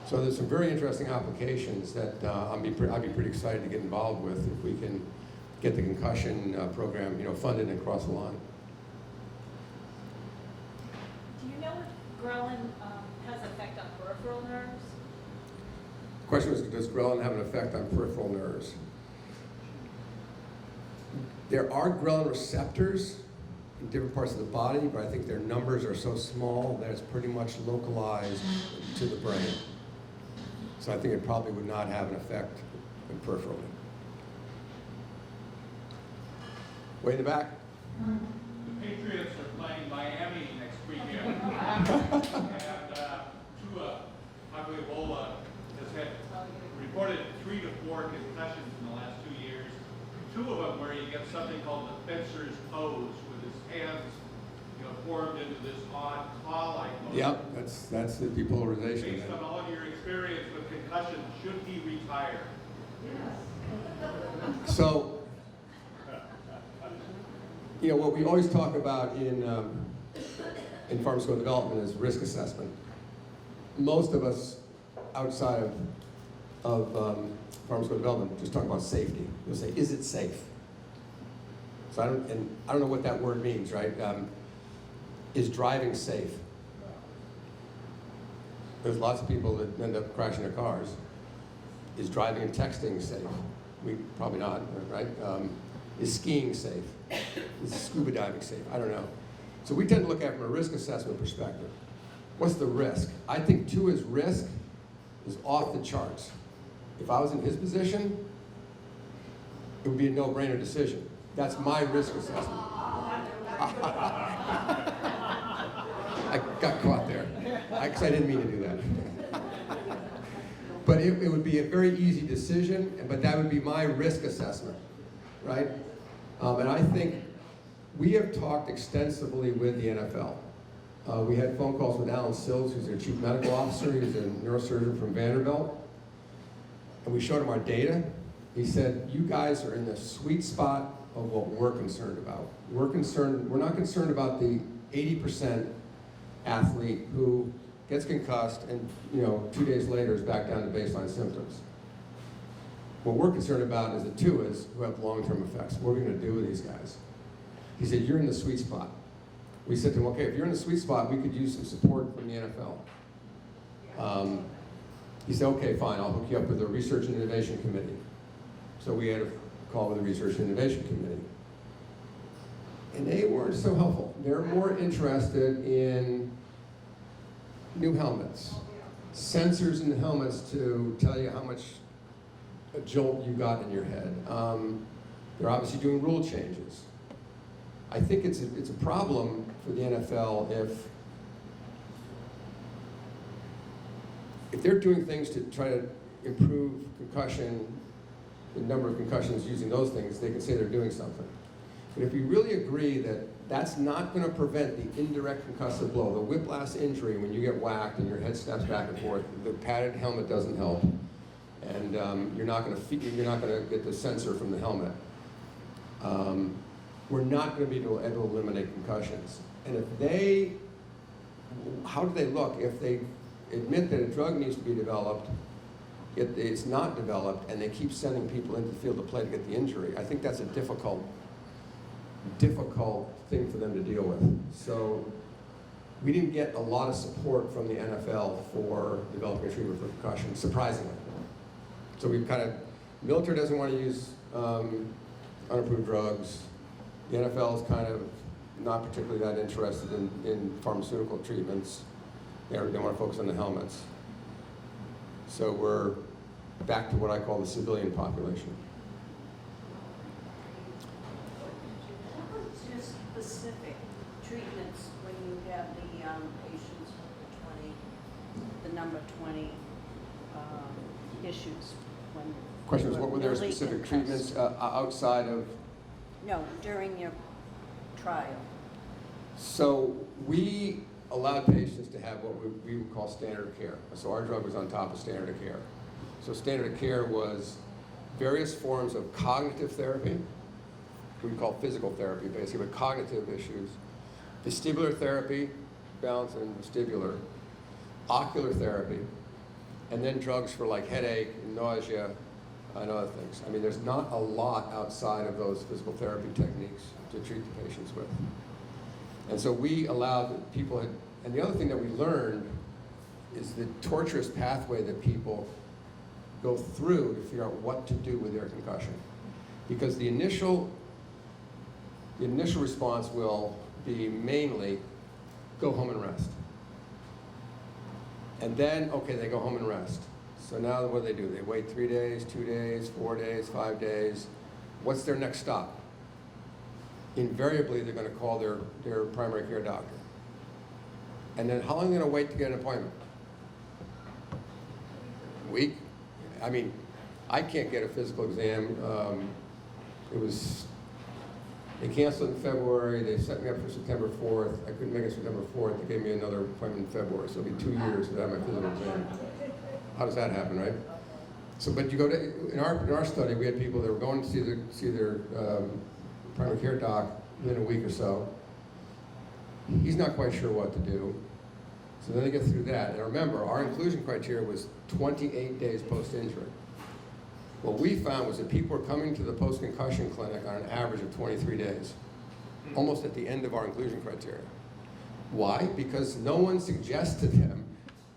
So there's some very interesting applications that I'd be pretty excited to get involved with if we can get the concussion program funded and cross the line. Do you know if ghrelin has an effect on peripheral nerves? The question was, does ghrelin have an effect on peripheral nerves? There are ghrelin receptors in different parts of the body, but I think their numbers are so small that it's pretty much localized to the brain. So I think it probably would not have an effect peripherally. Way in the back. The Patriots are playing Miami next weekend. And Tua Tagovailoa has had reported 3 to 4 concussions in the last 2 years. 2 of them where he gets something called the fencer's pose, with his hands formed into this odd claw-like motion. Yep, that's the depolarization. Based on all of your experience with concussion, should he retire? So, what we always talk about in pharmaceutical development is risk assessment. Most of us outside of pharmaceutical development just talk about safety. You'll say, is it safe? So I don't know what that word means, right? Is driving safe? There's lots of people that end up crashing their cars. Is driving and texting safe? Probably not, right? Is skiing safe? Is scuba diving safe? I don't know. So we tend to look at it from a risk assessment perspective. What's the risk? I think Tua's risk is off the charts. If I was in his position, it would be a no-brainer decision. That's my risk assessment. I got caught there, because I didn't mean to do that. But it would be a very easy decision, but that would be my risk assessment, right? And I think we have talked extensively with the NFL. We had phone calls with Alan Sills, who's their chief medical officer. He's a neurosurgeon from Vanderbilt. And we showed him our data. He said, you guys are in the sweet spot of what we're concerned about. We're not concerned about the 80% athlete who gets concussed and 2 days later is back down to baseline symptoms. What we're concerned about is the two who have long-term effects. What are we going to do with these guys? He said, you're in the sweet spot. We said to him, okay, if you're in the sweet spot, we could use some support from the NFL. He said, okay, fine, I'll hook you up with the Research and Innovation Committee. So we had a call with the Research and Innovation Committee. And they weren't so helpful. They're more interested in new helmets, sensors in the helmets to tell you how much a jolt you got in your head. They're obviously doing rule changes. I think it's a problem for the NFL if they're doing things to try to improve concussion, the number of concussions using those things, they can say they're doing something. But if we really agree that that's not going to prevent the indirect concussive blow, the whiplash injury when you get whacked and your head snaps back and forth, the padded helmet doesn't help, and you're not going to get the sensor from the helmet. We're not going to be able to eliminate concussions. And how do they look if they admit that a drug needs to be developed, yet it's not developed, and they keep sending people into the field of play to get the injury? I think that's a difficult thing for them to deal with. So we didn't get a lot of support from the NFL for developing a treatment for concussion, surprisingly. So we've military doesn't want to use unapproved drugs. The NFL is kind of not particularly that interested in pharmaceutical treatments. They want to focus on the helmets. So we're back to what I call the civilian population. What are just specific treatments when you have the patients with the number 20 issues? Question was, what were their specific treatments outside of? No, during your trial. So we allowed patients to have what we would call standard of care. So our drug was on top of standard of care. So standard of care was various forms of cognitive therapy, we call physical therapy basically, but cognitive issues, vestibular therapy, balance and vestibular, ocular therapy, and then drugs for like headache, nausea, and other things. I mean, there's not a lot outside of those physical therapy techniques to treat the patients with. And so we allowed people, and the other thing that we learned is the torturous pathway that people go through to figure out what to do with their concussion. Because the initial response will be mainly, go home and rest. And then, okay, they go home and rest. So now what do? They wait 3 days, 2 days, 4 days, 5 days. What's their next stop? Invariably, they're going to call their primary care doctor. And then how long are they going to wait to get an appointment? A week? I mean, I can't get a physical exam. They canceled in February. They set me up for September 4th. I couldn't make it September 4th. They gave me another appointment in February. So it'll be 2 years without my physical exam. How does that happen, right? So, but you go to, in our study, we had people that were going to see their primary care doc within a week or so. He's not quite sure what to do. So then they get through that. And remember, our inclusion criteria was 28 days post-injury. What we found was that people were coming to the post-concussion clinic on an average of 23 days, almost at the end of our inclusion criteria. Why? Because no one suggests to them,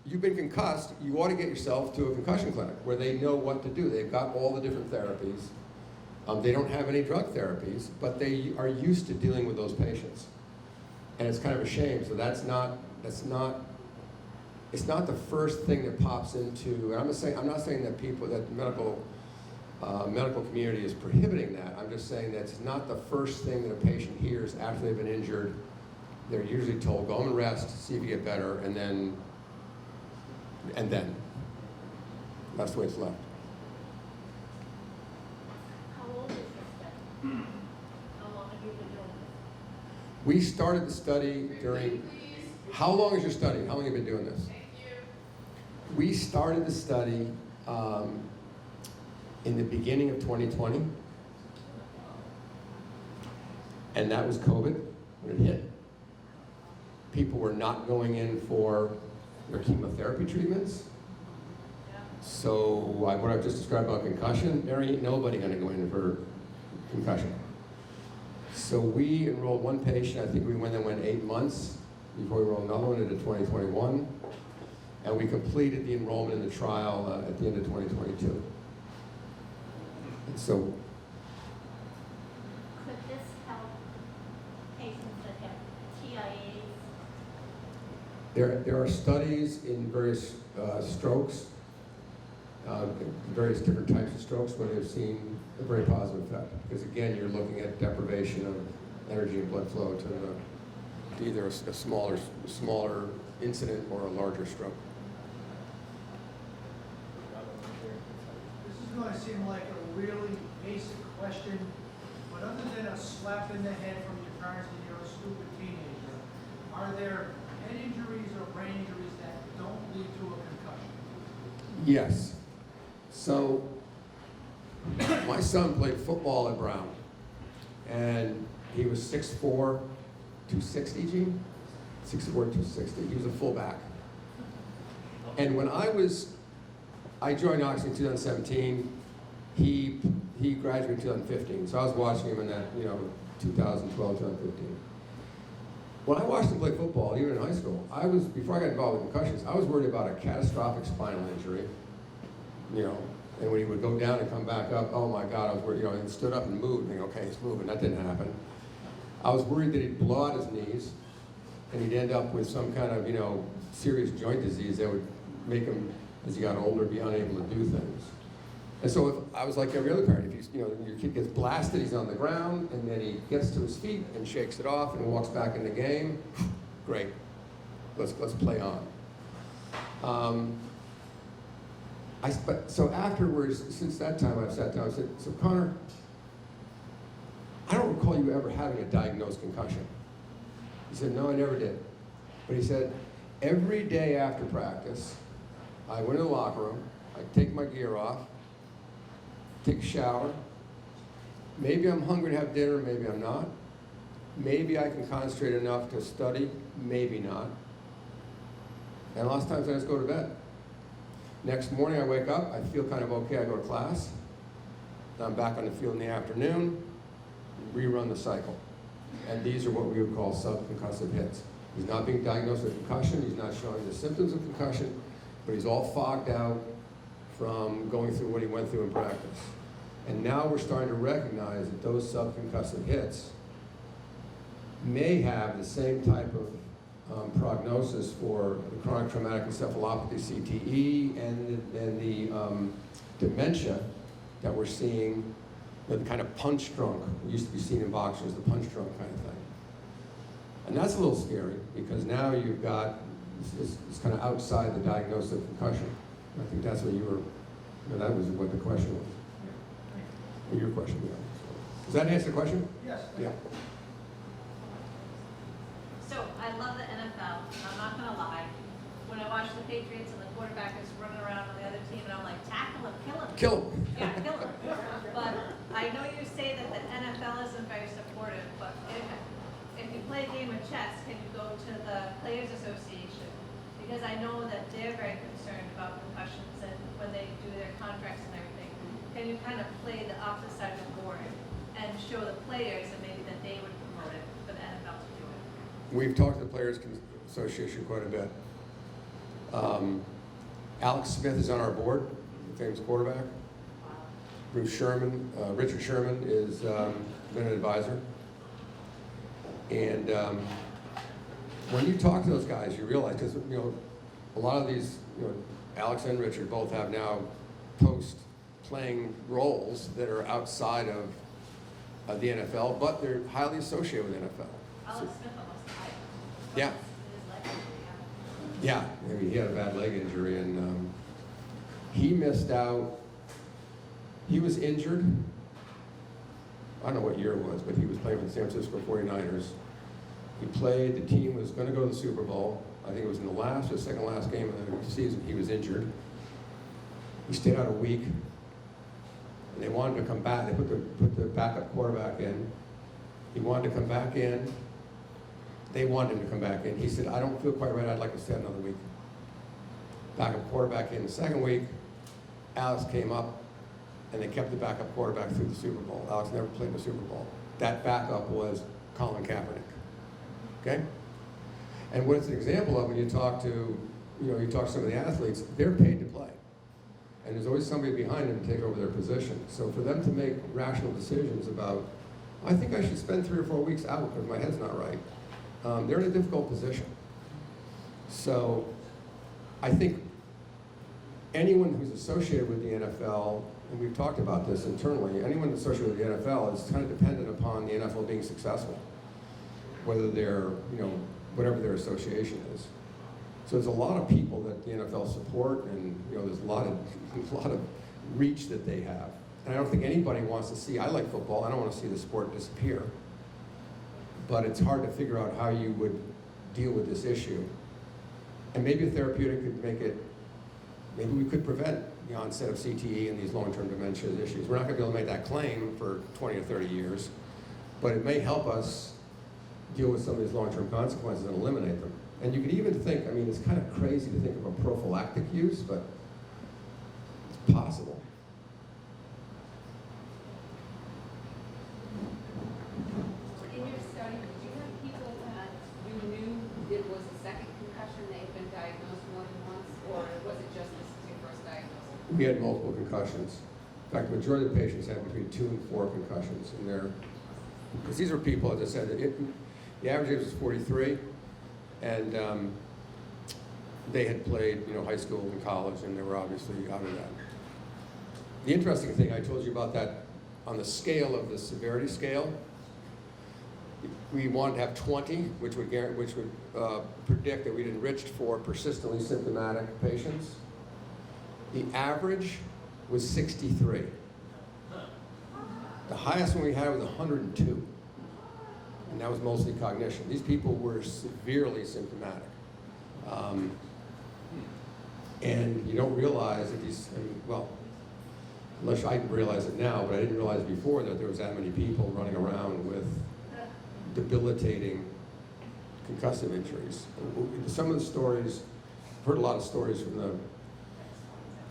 you've been concussed, you ought to get yourself to a concussion clinic where they know what to do. They've got all the different therapies. They don't have any drug therapies, but they are used to dealing with those patients. And it's kind of a shame. So that's not it's not the first thing that pops into, and I'm not saying that the medical community is prohibiting that. I'm just saying that it's not the first thing that a patient hears after they've been injured. They're usually told, go home and rest, see if you get better, and then that's the way it's left. How old is this study? How long have you been doing this? We started the study during, how long is your study? How long have you been doing this? Thank you. We started the study in the beginning of 2020, and that was COVID when it hit. People were not going in for their chemotherapy treatments. So what I've just described about concussion, there ain't nobody gonna go in for concussion. So we enrolled one patient. I think we went 8 months before we enrolled another one into 2021. And we completed the enrollment in the trial at the end of 2022. And so Could this help patients that have TIAs? there are studies in various strokes, various different types of strokes where they've seen a very positive effect. Because again, you're looking at deprivation of energy and blood flow to either a smaller incident or a larger stroke. This is gonna seem like a really basic question, but other than a slap in the head from your parents when you're a stupid teenager, are there head injuries or brain injuries that don't lead to a concussion? Yes. So my son played football at Brown, and he was 6'4", 260, Gene? 6'4", 260. He was a fullback. And when I joined Oxeia in 2017, he graduated in 2015. So I was watching him in that, 2012, 2015. When I watched him play football, even in high school, before I got involved with concussions, I was worried about a catastrophic spinal injury, and when he would go down and come back up, oh my God, I was worried, he stood up and moved, and okay, he's moving, that didn't happen. I was worried that he'd blow out his knees, and he'd end up with some kind of, serious joint disease that would make him, as he got older, be unable to do things. And so I was like every other parent. If your kid gets blasted, he's on the ground, and then he gets to his feet and shakes it off and walks back in the game, great, let's play on. So afterwards, since that time, I've sat down and said, so Connor, I don't recall you ever having a diagnosed concussion. He said, no, I never did. But he said, every day after practice, I went in the locker room, I'd take my gear off, take a shower. Maybe I'm hungry to have dinner, maybe I'm not. Maybe I can concentrate enough to study, maybe not. And lots of times I just go to bed. Next morning I wake up, I feel kind of okay, I go to class. Then I'm back on the field in the afternoon, rerun the cycle. And these are what we would call subconcussive hits. He's not being diagnosed with concussion, he's not showing the symptoms of concussion, but he's all fogged out from going through what he went through in practice. And now we're starting to recognize that those subconcussive hits may have the same type of prognosis for the chronic traumatic encephalopathy, CTE, and the dementia that we're seeing, the kind of punch drunk, used to be seen in boxers, the punch drunk kind of thing. And that's a little scary because now you've got, it's kind of outside the diagnosis of concussion. I think that's what that was what the question was. Or your question, yeah. Does that answer the question? Yes. Yeah. So I love the NFL. I'm not gonna lie. When I watch the Patriots and the quarterback is running around on the other team, and I'm like, tackle him, kill him. Kill him. Yeah, kill him. But I know you say that the NFL isn't very supportive, but if you play a game of chess, can you go to the Players Association? Because I know that they're very concerned about concussions and when they do their contracts and everything. Can you kind of play the opposite side of the board and show the players and maybe that they would promote it for the NFL to do it? We've talked to the Players Association quite a bit. Alex Smith is on our board, the famous quarterback. Richard Sherman is been an advisor. And when you talk to those guys, you realize, because a lot of these, Alex and Richard both have now post-playing roles that are outside of the NFL, but they're highly associated with NFL. Alex Smith almost died. Yeah. His leg injury, Yeah, I mean, he had a bad leg injury, and he missed out. He was injured. I don't know what year it was, but he was playing for the San Francisco 49ers. He played, the team was going to go to the Super Bowl. I think it was in the last or second last game of the season. He was injured. He stayed out a week, and they wanted to come back. They put the backup quarterback in. He wanted to come back in. They wanted him to come back in. He said, I don't feel quite right. I'd like to stay another week. Backup quarterback in the second week. Alex came up, and they kept the backup quarterback through the Super Bowl. Alex never played in the Super Bowl. That backup was Colin Kaepernick. Okay? And what it's an example of when you talk to, you talk to some of the athletes, they're paid to play. And there's always somebody behind them to take over their position. So for them to make rational decisions about, I think I should spend 3 or 4 weeks out because my head's not right, they're in a difficult position. So I think anyone who's associated with the NFL, and we've talked about this internally, anyone associated with the NFL is kind of dependent upon the NFL being successful, whether they're, whatever their association is. So there's a lot of people that the NFL support, and there's a lot of reach that they have. And I don't think anybody wants to see, I like football, I don't want to see the sport disappear. But it's hard to figure out how you would deal with this issue. And maybe a therapeutic could make it, maybe we could prevent the onset of CTE and these long-term dementia issues. We're not going to be able to make that claim for 20 or 30 years, but it may help us deal with some of these long-term consequences and eliminate them. And you could even think, I mean, it's kind of crazy to think of a prophylactic use, but it's possible. In your study, did you have people that you knew it was a second concussion, they've been diagnosed more than once, or was it just this is your first diagnosis? We had multiple concussions. In fact, the majority of the patients had between 2 and 4 concussions in there. Because these are people, as I said, the average age was 43, and they had played, high school and college, and they were obviously out of that. The interesting thing, I told you about that, on the scale of the severity scale, we wanted to have 20, which would predict that we'd enriched for persistently symptomatic patients. The average was 63. The highest one we had was 102, and that was mostly cognition. These people were severely symptomatic. And you don't realize that unless I realize it now, but I didn't realize before that there was that many people running around with debilitating concussive injuries. Some of the stories, I've heard a lot of stories from the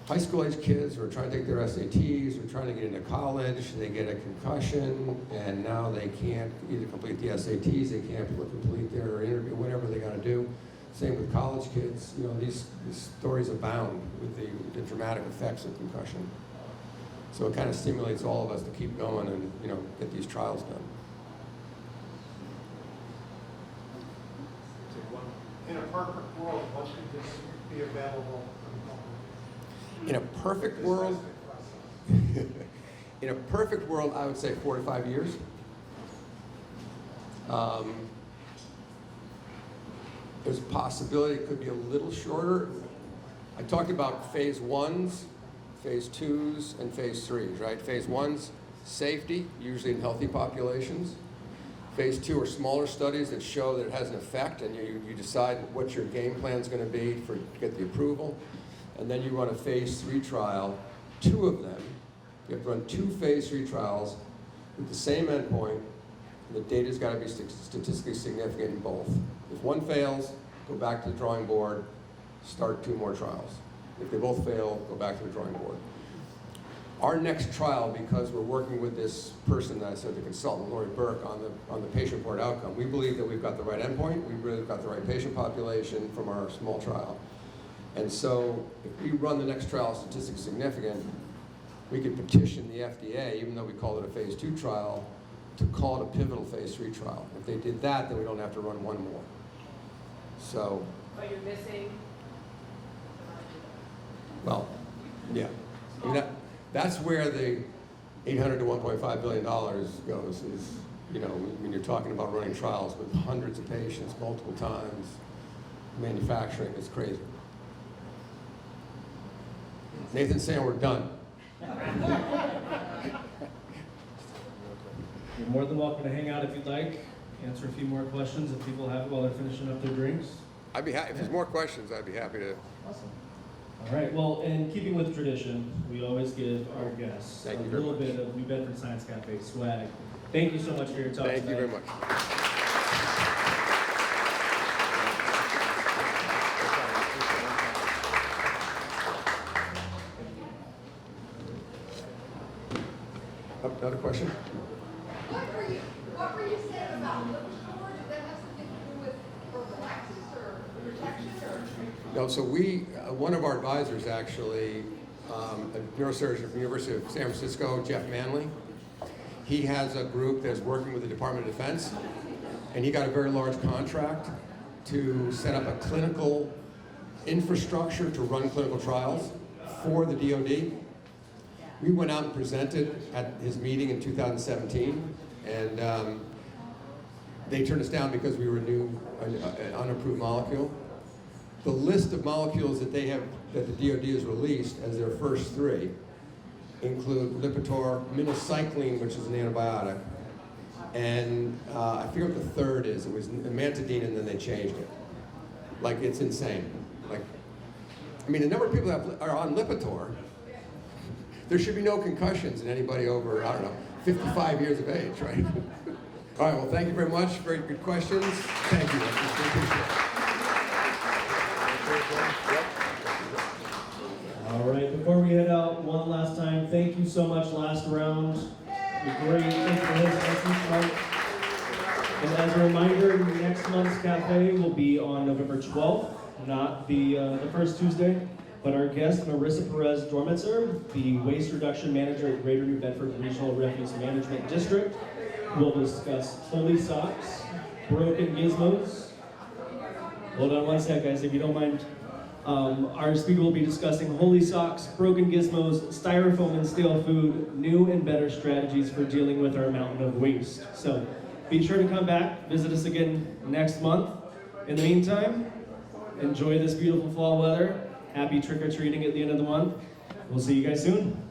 high school age kids who are trying to take their SATs, or trying to get into college, they get a concussion, and now they can't either complete the SATs, they can't complete their interview, whatever they got to do. Same with college kids. These stories abound with the dramatic effects of concussion. So it kind of stimulates all of us to keep going and get these trials done. In a perfect world, what should this be available for the public? In a perfect world, in a perfect world, I would say 4 to 5 years. There's a possibility it could be a little shorter. I talked about phase 1s, phase 2s, and phase 3s, right? Phase 1s, safety, usually in healthy populations. Phase 2 are smaller studies that show that it has an effect, and you decide what your game plan is going to be to get the approval. And then you run a phase 3 trial, 2 of them. You have to run 2 phase 3 trials with the same endpoint, and the data's got to be statistically significant in both. If one fails, go back to the drawing board, start 2 more trials. If they both fail, go back to the drawing board. Our next trial, because we're working with this person that I said, the consultant, Lori Burke, on the patient-reported outcome, we believe that we've got the right endpoint, we've really got the right patient population from our small trial. And so if we run the next trial statistically significant, we could petition the FDA, even though we called it a phase 2 trial, to call it a pivotal phase 3 trial. If they did that, then we don't have to run one more. So. But you're missing Well, yeah. I mean, that's where the $800 to $1.5 billion goes, is, you know, when you're talking about running trials with hundreds of patients multiple times, manufacturing, it's crazy. Nathan's saying we're done. You're more than welcome to hang out if you'd like, answer a few more questions if people have it while they're finishing up their drinks. I'd be if there's more questions, I'd be happy to. Awesome. All right, well, in keeping with tradition, we always give our guests Thank a you very little much. bit of New Bedford Science Cafe swag. Thank you so much for your talk Thank you tonight. very much. Another question? What were you saying about Lipitor? Did that have something to do with prophylaxis or protection or? No, so one of our advisors actually, a neurosurgeon from the University of San Francisco, Jeff Manley, he has a group that's working with the Department of Defense, and he got a very large contract to set up a clinical infrastructure to run clinical trials for the DoD. We went out and presented at his meeting in 2017, and they turned us down because we were an unapproved molecule. The list of molecules that they have, that the DoD has released as their first three, include Lipitor, minocycline, which is an antibiotic, and I forget what the third is. It was amantadine, and then they changed it. Like, it's insane. Like, I mean, the number of people that are on Lipitor, there should be no concussions in anybody over, I don't know, 55 years of age, right? All right, well, thank you very much. Very good questions. Thank you. All right, before we head out, one last time, thank you so much last round. You're great. Thank you for hosting us each month. And as a reminder, next month's cafe will be on November 12th, not the first Tuesday, but our guest, Marissa Perez Dormitzer, the Waste Reduction Manager at Greater New Bedford Regional Refuse Management District, will discuss holy socks, broken gizmos. Hold on one sec, guys, if you don't mind. Our speaker will be discussing holy socks, broken gizmos, styrofoam and stale food, new and better strategies for dealing with our mountain of waste. So be sure to come back, visit us again next month. In the meantime, enjoy this beautiful fall weather. Happy trick-or-treating at the end of the month. We'll see you guys soon.